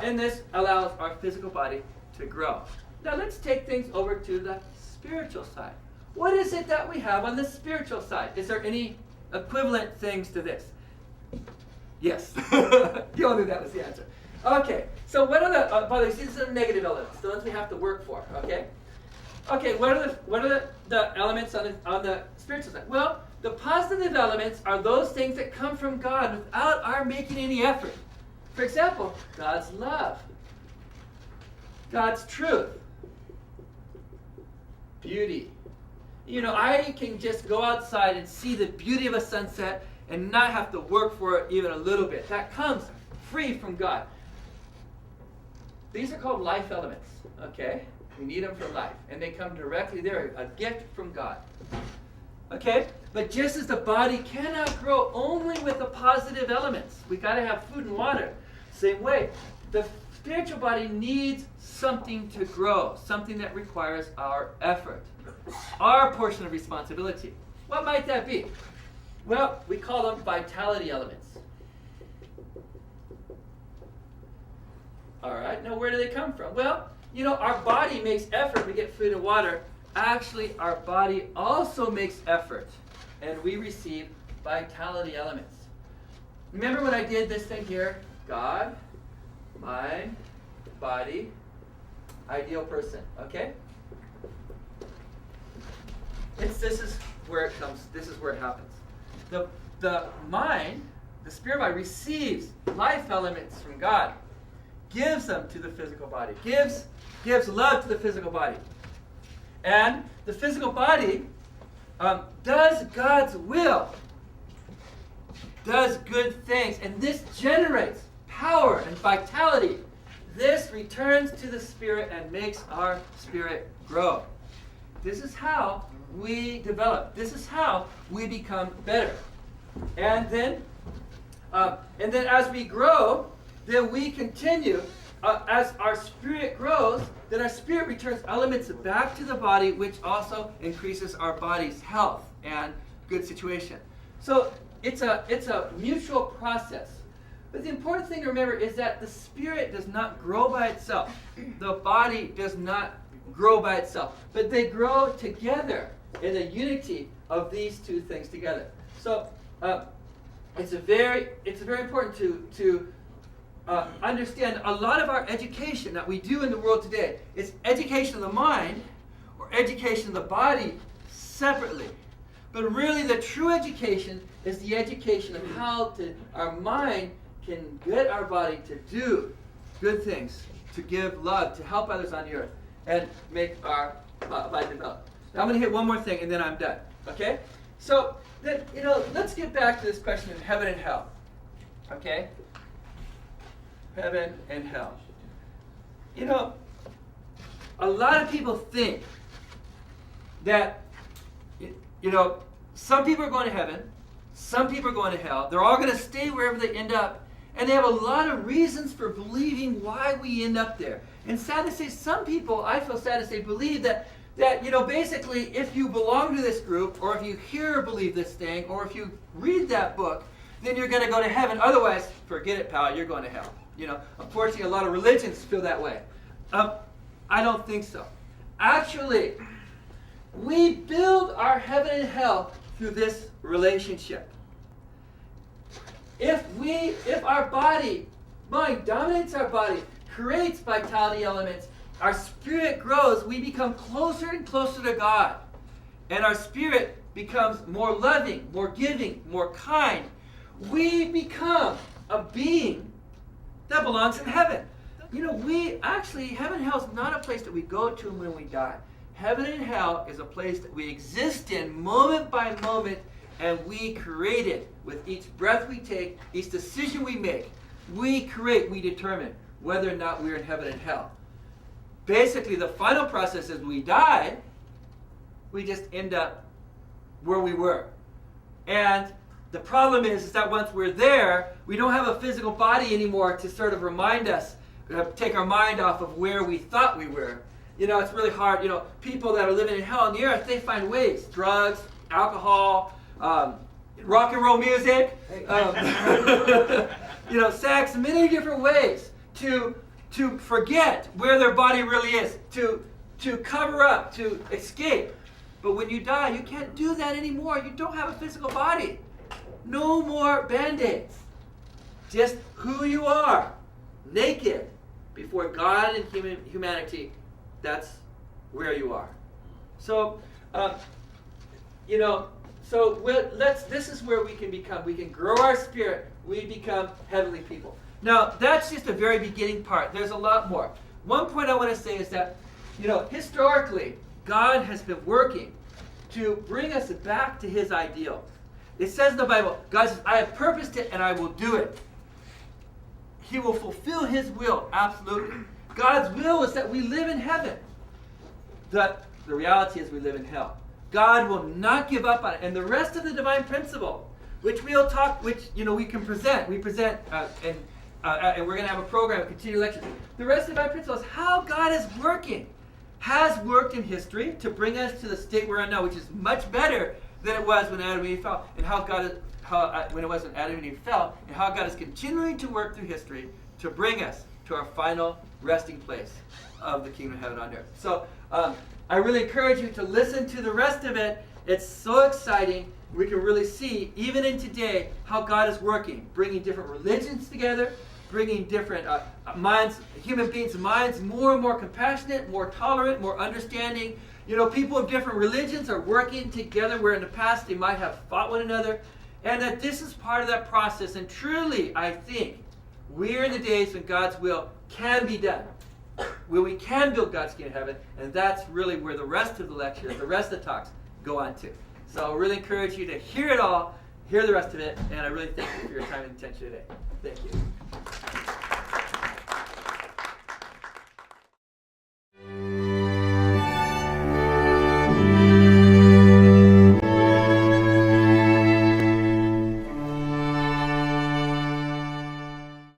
And this allows our physical body to grow. Now let's take things over to the spiritual side. What is it that we have on the spiritual side? Is there any equivalent things to this? Yes. You all knew that was the answer. Okay, so what are the, by the way, these are the negative elements, the ones we have to work for, okay? Okay, what are the elements on the spiritual side? Well, the positive elements are those things that come from God without our making any effort. For example, God's love, God's truth, beauty. You know, I can just go outside and see the beauty of a sunset and not have to work for it even a little bit. That comes free from God. These are called life elements, okay? We need them for life, and they come directly there, a gift from God. Okay? But just as the body cannot grow only with the positive elements, we got to have food and water. Same way, the spiritual body needs something to grow, something that requires our effort, our portion of responsibility. What might that be? Well, we call them vitality elements. All right, now where do they come from? Well, you know, our body makes effort to get food and water. Actually, our body also makes effort, and we receive vitality elements. Remember when I did this thing here? God, mind, body, ideal person, okay? This is where it comes, this is where it happens. The mind, the spirit body, receives life elements from God, gives them to the physical body, gives love to the physical body. And the physical body does God's will, does good things, and this generates power and vitality. This returns to the spirit and makes our spirit grow. This is how we develop. This is how we become better. And then as we grow, then we continue. As our spirit grows, then our spirit returns elements back to the body, which also increases our body's health and good situation. So it's a mutual process. But the important thing to remember is that the spirit does not grow by itself. The body does not grow by itself. But they grow together in the unity of these two things together. So it's very important to understand a lot of our education that we do in the world today is education of the mind or education of the body separately. But really the true education is the education of how our mind can get our body to do good things, to give love, to help others on the earth, and make our body develop. Now I'm going to hit one more thing and then I'm done. Okay? So then, let's get back to this question of heaven and hell. Okay? Heaven and hell. A lot of people think that, some people are going to heaven, some people are going to hell. They're all going to stay wherever they end up. And they have a lot of reasons for believing why we end up there. And sad to say, some people, I feel sad to say, believe that basically if you belong to this group, or if you hear or believe this thing, or if you read that book, then you're going to go to heaven. Otherwise, forget it, pal, you're going to hell. Unfortunately, a lot of religions feel that way. I don't think so. Actually, we build our heaven and hell through this relationship. If our mind dominates our body, creates vitality elements, our spirit grows, we become closer and closer to God. And our spirit becomes more loving, more giving, more kind. We become a being that belongs in heaven. Heaven and hell is not a place that we go to when we die. Heaven and hell is a place that we exist in moment by moment, and we create it with each breath we take, each decision we make. We determine whether or not we're in heaven and hell. Basically, the final process is we die, we just end up where we were. And the problem is that once we're there, we don't have a physical body anymore to sort of remind us, take our mind off of where we thought we were. It's really hard. People that are living in hell on the earth, they find ways. Drugs, alcohol, rock and roll music, sex, many different ways to to forget where their body really is, to cover up, to escape. But when you die, you can't do that anymore. You don't have a physical body. No more Band-Aids. Just who you are, naked, before God and humanity. That's where you are. So, this is where we can become. We can grow our spirit. We become heavenly people. Now, that's just the very beginning part. There's a lot more. One point I want to say is that, historically, God has been working to bring us back to his ideal. It says in the Bible, God says, I have purposed it and I will do it. He will fulfill his will, absolutely. God's will is that we live in heaven. The reality is we live in hell. God will not give up on it. And the rest of the divine principle, which we can present. We present, and we're going to have a program, a continued lecture. The rest of the divine principle is how God is working. Has worked in history to bring us to the state we're in now, which is much better than it was when Adam and Eve fell. And when it was when Adam and Eve fell, and how God is continuing to work through history to bring us to our final resting place of the kingdom of heaven on earth. So I really encourage you to listen to the rest of it. It's so exciting. We can really see, even in today, how God is working, bringing different religions together, bringing different human beings' minds more and more compassionate, more tolerant, more understanding. People of different religions are working together where in the past they might have fought one another. And that this is part of that process. And truly, I think, we're in the days when God's will can be done. Where we can build God's kingdom of heaven. And that's really where the rest of the lectures, the rest of the talks go on to. So I really encourage you to hear it all, hear the rest of it. And I really thank you for your time and attention today. Thank you.